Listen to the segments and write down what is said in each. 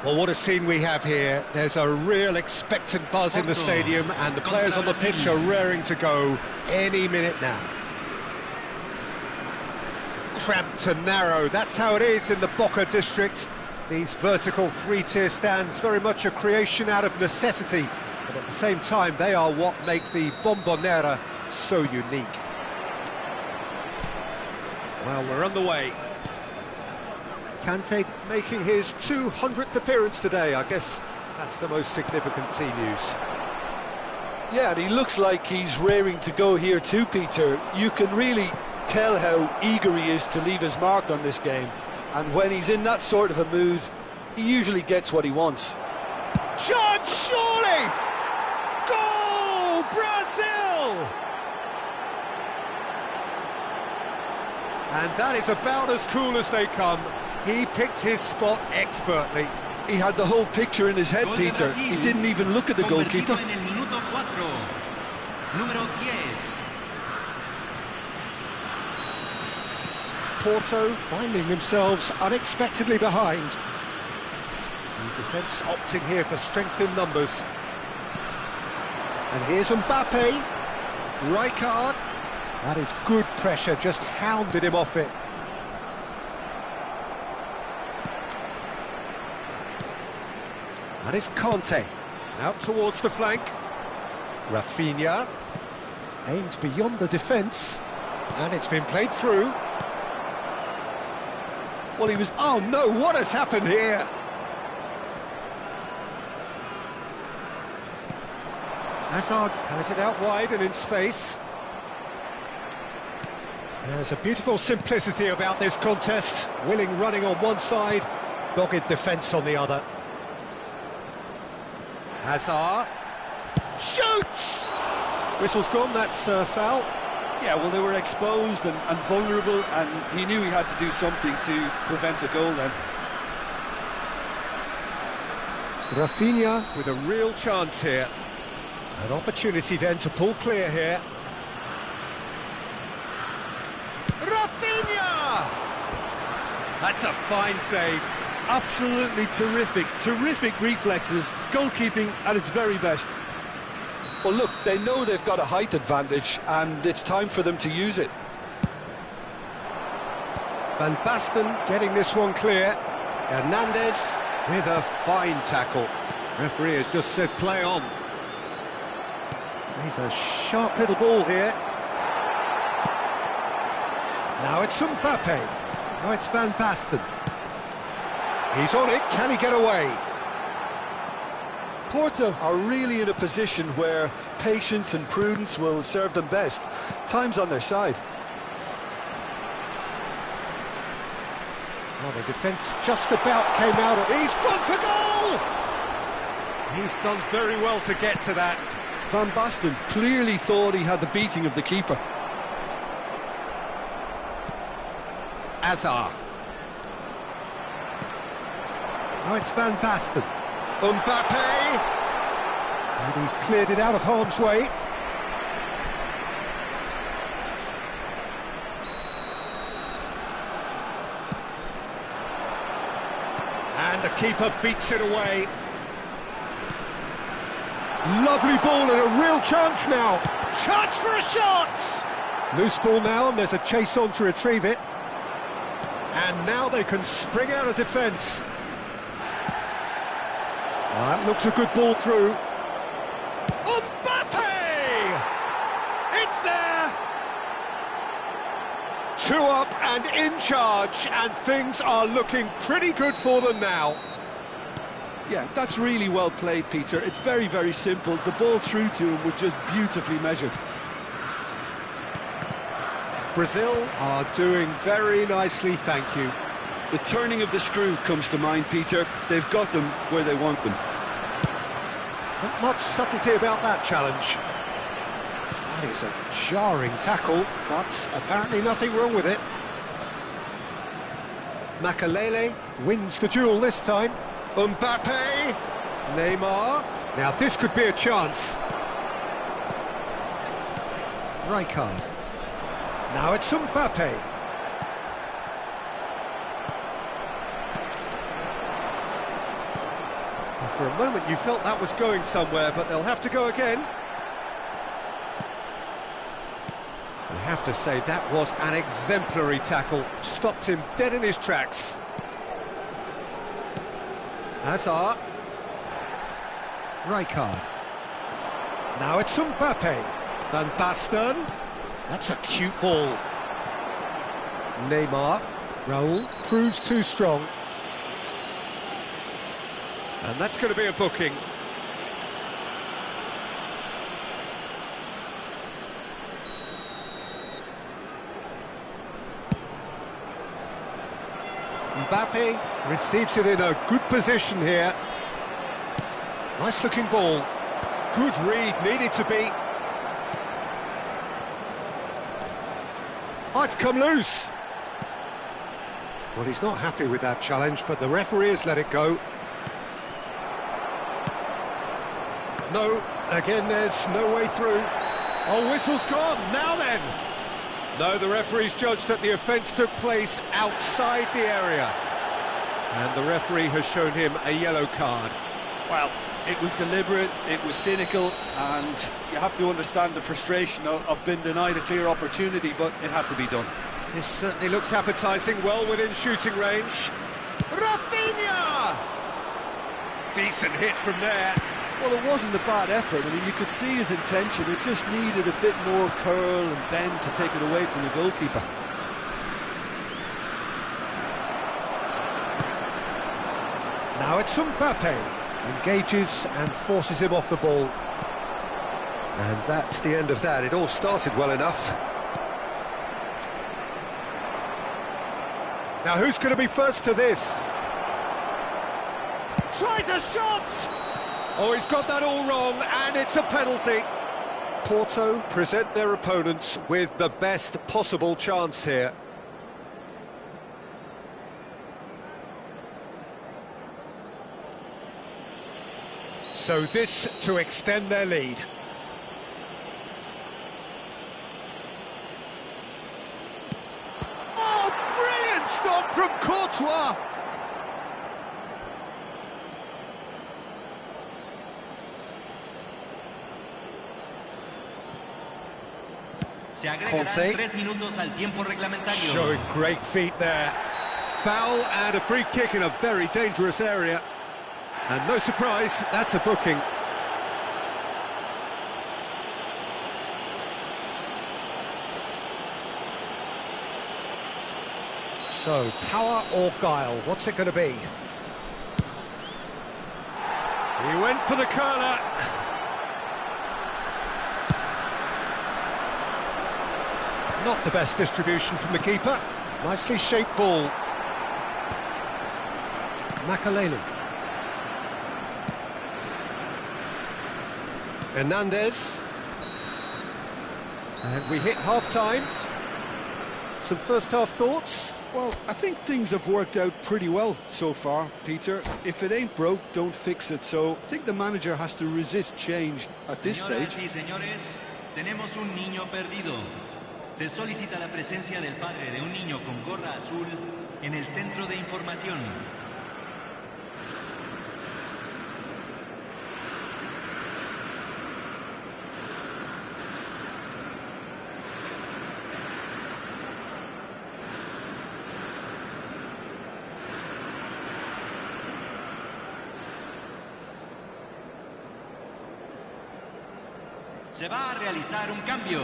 Well, what a scene we have here. There's a real expectant buzz in the stadium, and the players on the pitch are raring to go any minute now. Cramped and narrow, that's how it is in the Boca district. These vertical three-tier stands, very much a creation out of necessity, but at the same time they are what make the Bombonera so unique. Well, we're on the way. Kante making his 200th appearance today. I guess that's the most significant team news. Yeah, and he looks like he's raring to go here too, Peter. You can really tell how eager he is to leave his mark on this game. And when he's in that sort of a mood, he usually gets what he wants. Shot, surely! Goal, Brazil! And that is about as cool as they come. He picked his spot expertly. He had the whole picture in his head, Peter. He didn't even look at the goalkeeper. Porto finding themselves unexpectedly behind. The defence opting here for strength in numbers. And here's Mbappe. Rijkaard. That is good pressure, just hounded him off it. That is Kante. Out towards the flank. Rafinha. Aimed beyond the defence. And it's been played through. Well, he was... Oh no, what has happened here? Hazard has it out wide and in space. There's a beautiful simplicity about this contest. Willing running on one side, dogged defence on the other. Hazard shoots! Whistle's gone, that's foul. Yeah, well, they were exposed and vulnerable, and he knew he had to do something to prevent a goal then. Rafinha with a real chance here. An opportunity then to pull clear here. Rafinha! That's a fine save. Absolutely terrific reflexes, goalkeeping at its very best. Well, look, they know they've got a height advantage, and it's time for them to use it. Van Basten getting this one clear. Hernandez with a fine tackle. Referee has just said play on. He's a sharp little ball here. Now it's Mbappe. Now it's Van Basten. He's on it, can he get away? Porto are really in a position where patience and prudence will serve them best. Time's on their side. Well, the defence just about came out. He's gone for goal! He's done very well to get to that. Van Basten clearly thought he had the beating of the keeper. Hazard. Now it's Van Basten. Mbappe! And he's cleared it out of harm's way. And the keeper beats it away. Lovely ball and a real chance now. Chance for a shot! Loose ball now, and there's a chase on to retrieve it. And now they can spring out of defence. That looks a good ball through. Mbappe! It's there! 2 up and in charge, and things are looking pretty good for them now. Yeah, that's really well played, Peter. It's very simple. The ball through to him was just beautifully measured. Brazil are doing very nicely, thank you. The turning of the screw comes to mind, Peter. They've got them where they want them. Not much subtlety about that challenge. That is a jarring tackle, but apparently nothing wrong with it. Makalele wins the duel this time. Mbappe, Neymar. Now this could be a chance. Rijkaard. Now it's Mbappe. For a moment you felt that was going somewhere, but they'll have to go again. You have to say that was an exemplary tackle. Stopped him dead in his tracks. Hazard. Rijkaard. Now it's Mbappe. Van Basten. That's a cute ball. Neymar. Raul proves too strong. And that's going to be a booking. Mbappe receives it in a good position here. Nice looking ball. Good read, needed to be. Oh, it's come loose. Well, he's not happy with that challenge, but the referee has let it go. No, again there's no way through. Oh, whistle's gone, now then! No, the referee's judged that the offence took place outside the area. And the referee has shown him a yellow card. Well, it was deliberate, it was cynical, and you have to understand the frustration of being denied a clear opportunity, but it had to be done. This certainly looks appetising, well within shooting range. Rafinha! Decent hit from there. Well, it wasn't a bad effort. I mean, you could see his intention. It just needed a bit more curl and bend to take it away from the goalkeeper. Now it's Mbappe. Engages and forces him off the ball. And that's the end of that. It all started well enough. Now who's going to be first to this? Tries a shot! Oh, he's got that all wrong, and it's a penalty. Porto present their opponents with the best possible chance here. So this to extend their lead. Oh, brilliant stop from Courtois! Conte. 3 minutos al tiempo reglamentario. Showing great feet there. Foul and a free kick in a very dangerous area. And no surprise, that's a booking. So, power or guile, what's it going to be? He went for the curler. Not the best distribution from the keeper. Nicely shaped ball. Makaleli. Hernandez. And we hit half-time. Some first-half thoughts? Well, I think things have worked out pretty well so far, Peter. If it ain't broke, don't fix it. So I think the manager has to resist change at this stage. Señoras y señores, tenemos un niño perdido. Se solicita la presencia del padre de un niño con gorra azul en el centro de información. Se va a realizar un cambio.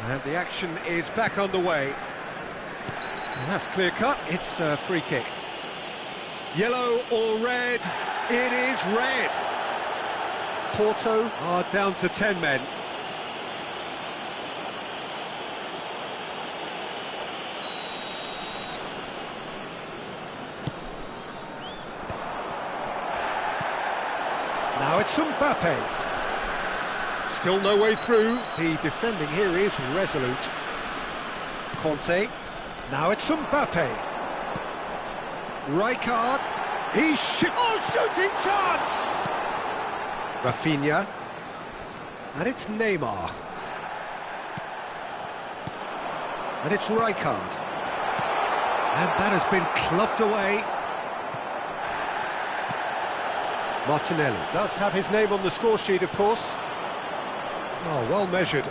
And the action is back on the way. And that's clear cut, it's a free kick. Yellow or red? It is red. Porto are down to 10 men. Now it's Mbappe. Still no way through. The defending here is resolute. Conte. Now it's Mbappe. Rijkaard. He's shooting chance! Rafinha. And it's Neymar. And it's Rijkaard. And that has been clubbed away. Martinelli does have his name on the score sheet, of course. Oh, well measured.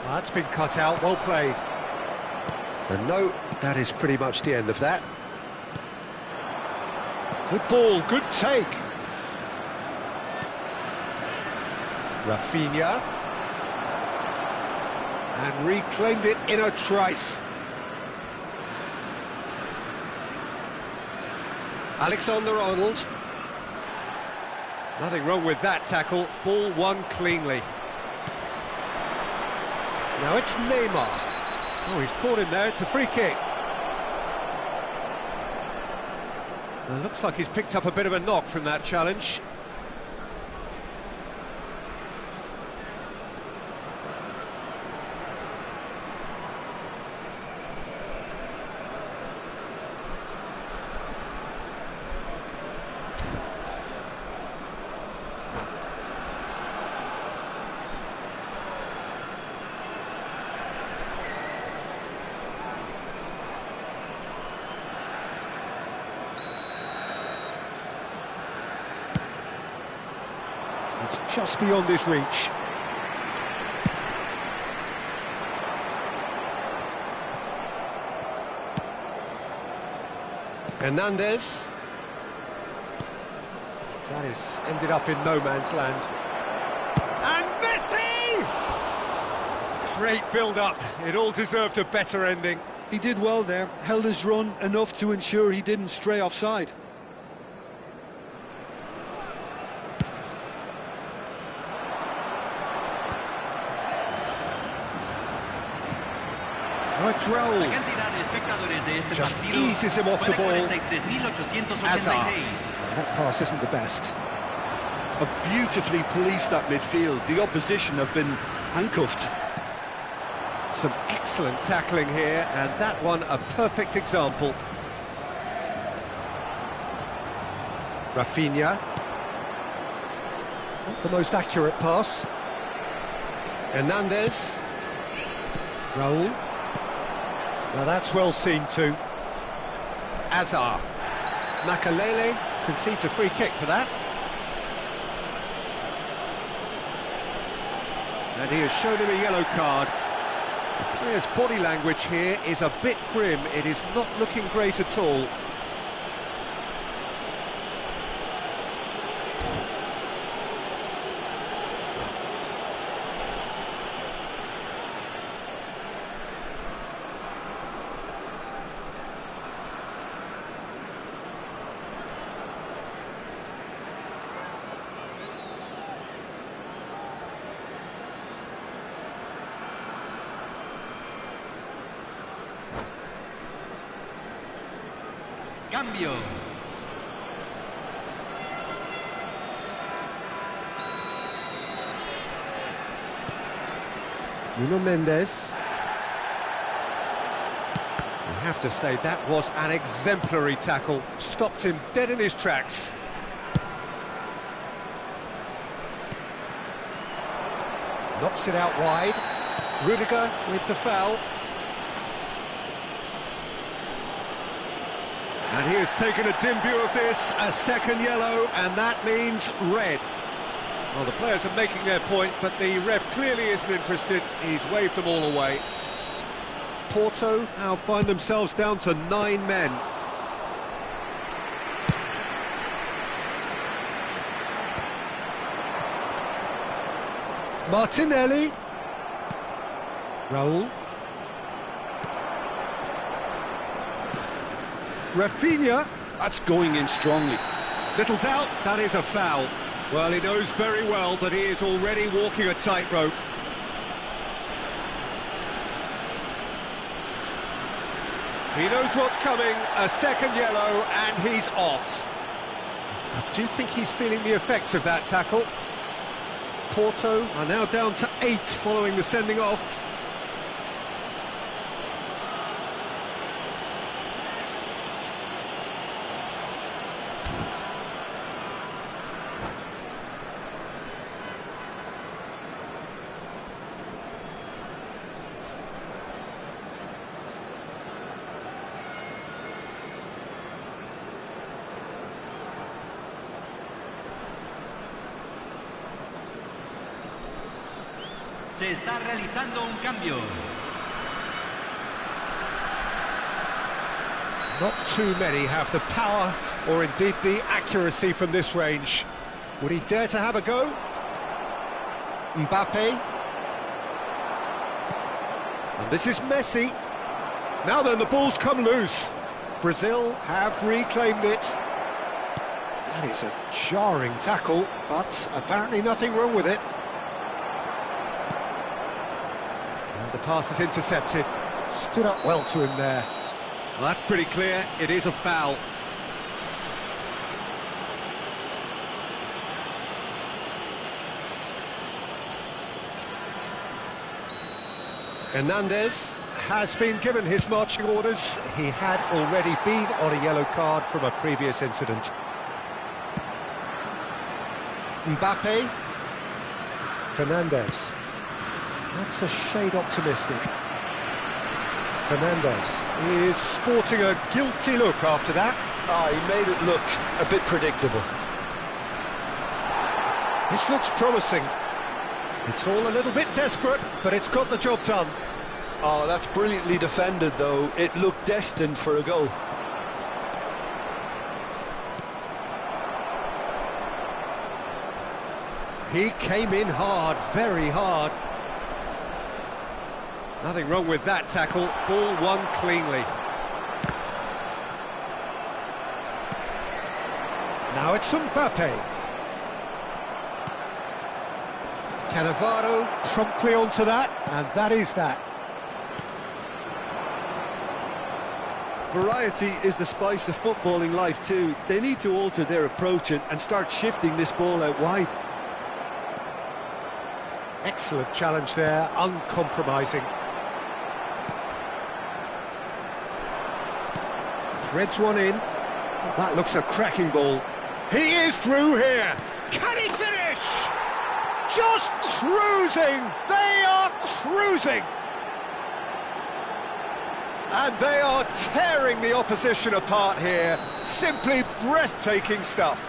That's been cut out, well played. And no, that is pretty much the end of that. Good ball, good take. Rafinha. And reclaimed it in a trice. Alexander-Arnold. Nothing wrong with that tackle. Ball won cleanly. Now it's Neymar. Oh, he's caught him there. It's a free kick. It looks like he's picked up a bit of a knock from that challenge. It's just beyond his reach. Hernandez. That is ended up in no man's land. And Messi! Great build-up. It all deserved a better ending. He did well there, held his run enough to ensure he didn't stray offside. Just eases him off the ball. Hazard. That pass isn't the best. Have beautifully policed that midfield. The opposition have been handcuffed. Some excellent tackling here, and that one a perfect example. Rafinha. Not the most accurate pass. Hernandez. Raul. Now that's well seen too. Hazard. Makalele concedes a free kick for that. And he has shown him a yellow card. The player's body language here is a bit grim. It is not looking great at all. Cambio. Nuno Mendes. You have to say that was an exemplary tackle. Stopped him dead in his tracks. Knocks it out wide. Rudiger with the foul. And he has taken a dim view of this, a second yellow, and that means red. Well, the players are making their point, but the ref clearly isn't interested. He's waved them all away. Porto now find themselves down to 9 men. Martinelli. Raul. Rafinha. That's going in strongly. Little doubt, that is a foul. Well, he knows very well that he is already walking a tightrope. He knows what's coming, a second yellow, and he's off. I do think he's feeling the effects of that tackle. Porto are now down to 8 following the sending off. Se está realizando un cambio. Not too many have the power or indeed the accuracy from this range. Would he dare to have a go? Mbappe. And this is Messi. Now then, the ball's come loose. Brazil have reclaimed it. That is a jarring tackle, but apparently nothing wrong with it. And the pass is intercepted. Stood up well to him there. Well, that's pretty clear. It is a foul. Hernandez has been given his marching orders. He had already been on a yellow card from a previous incident. Mbappe. Fernandez. That's a shade optimistic. Fernandez is sporting a guilty look after that. He made it look a bit predictable. This looks promising. It's all a little bit desperate, but it's got the job done. Oh, that's brilliantly defended, though. It looked destined for a goal. He came in hard, very hard. Nothing wrong with that tackle. Ball won cleanly. Now it's Mbappe. Cannavaro promptly onto that, and that is that. Variety is the spice of footballing life too. They need to alter their approach and start shifting this ball out wide. Excellent challenge there, uncompromising. Threads one in. Oh, that looks a cracking ball. He is through here. Can he finish? Just cruising. They are cruising. And they are tearing the opposition apart here. Simply breathtaking stuff.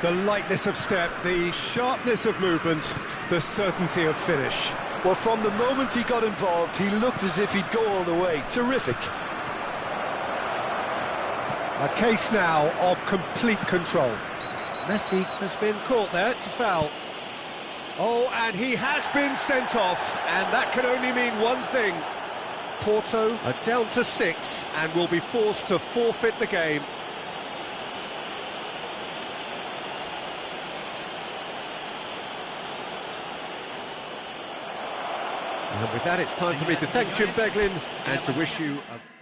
The lightness of step, the sharpness of movement, the certainty of finish. Well, from the moment he got involved, he looked as if he'd go all the way. Terrific. A case now of complete control. Messi has been caught there, it's a foul. Oh, and he has been sent off, and that can only mean one thing. Porto are down to 6 and will be forced to forfeit the game. And with that, it's time for me to thank Jim Beglin and to wish you a